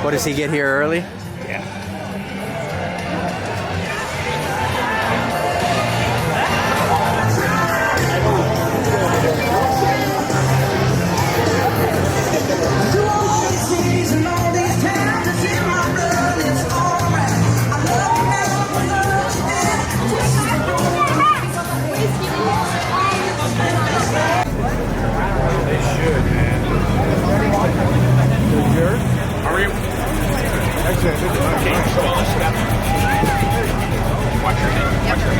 What, does he get here early? Yeah. They should, man. How are you? Excellent. Okay, so all this stuff. Watch your head. Watch your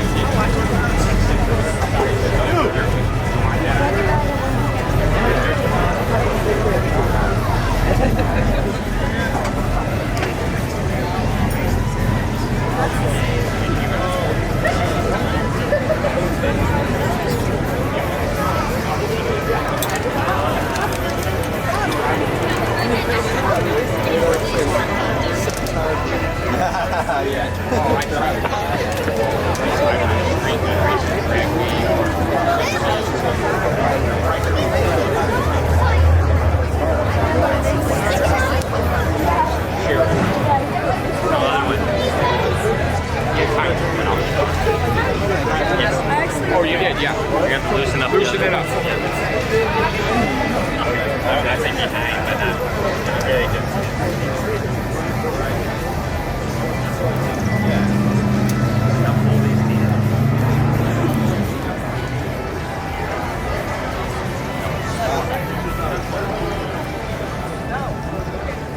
Oh, you did, yeah. You have to loosen up. Loosen it up. I'm not saying behind, but not very good.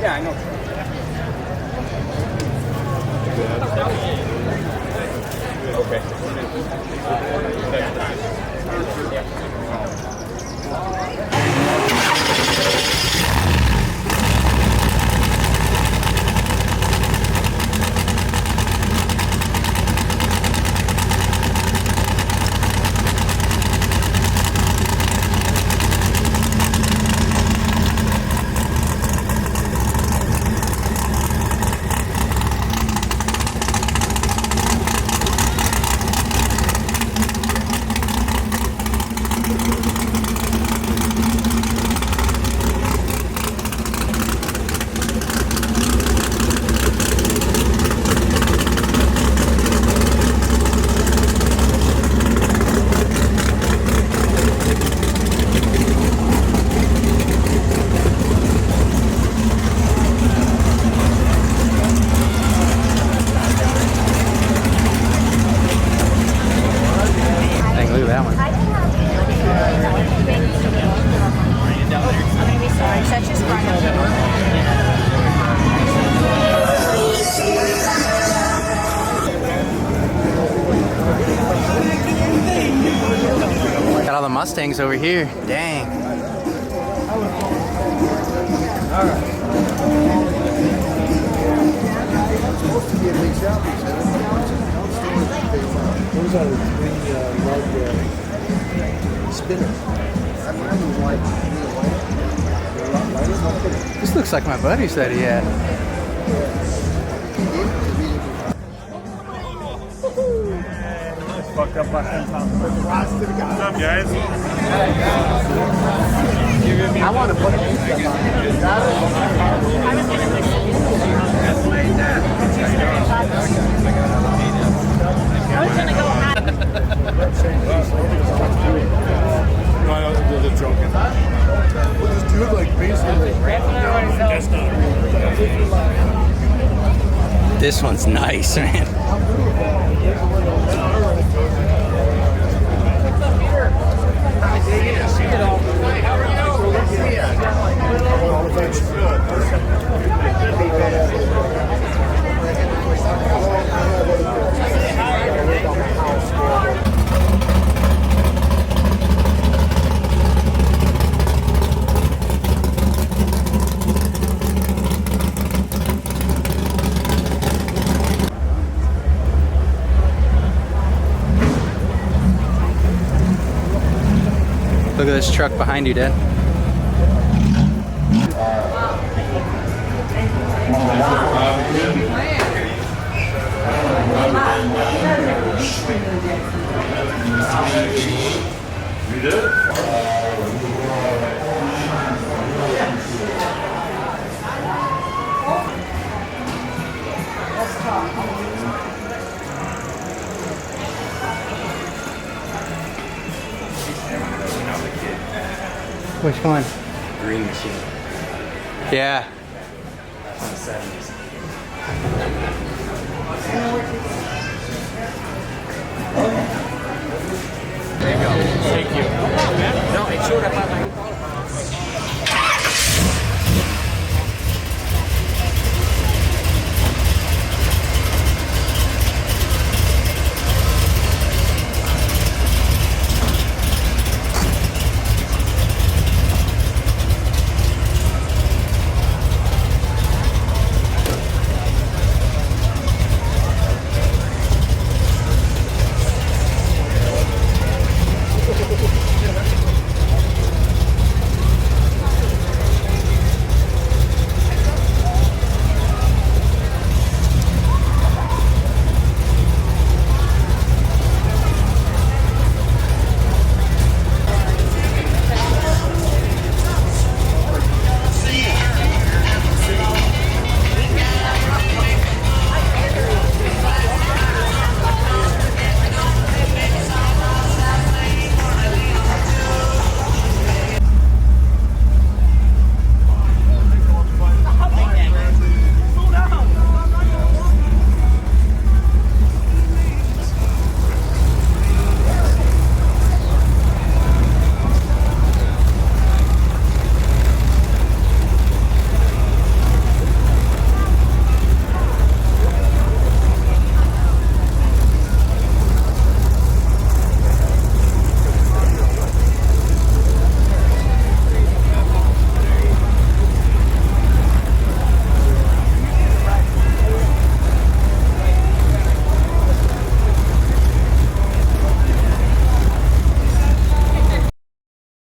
Yeah, I know. Okay. Got all the Mustangs over here. Dang. All right. It's supposed to be a big Southeast, isn't it? Those are the green lug spinners. I find them like really light. They're a lot lighter, not kidding. This looks like my buddy said he had. Fucked up left hand top. What's up, guys? I want to put it in stuff on I was gonna go high. No, they're joking. We'll just do it like basically. That's not real. This one's nice, man. Look at this truck behind you, Dad. Which one? Green Machine Yeah. from the 70s. There you go. Thank you. No, it showed up on my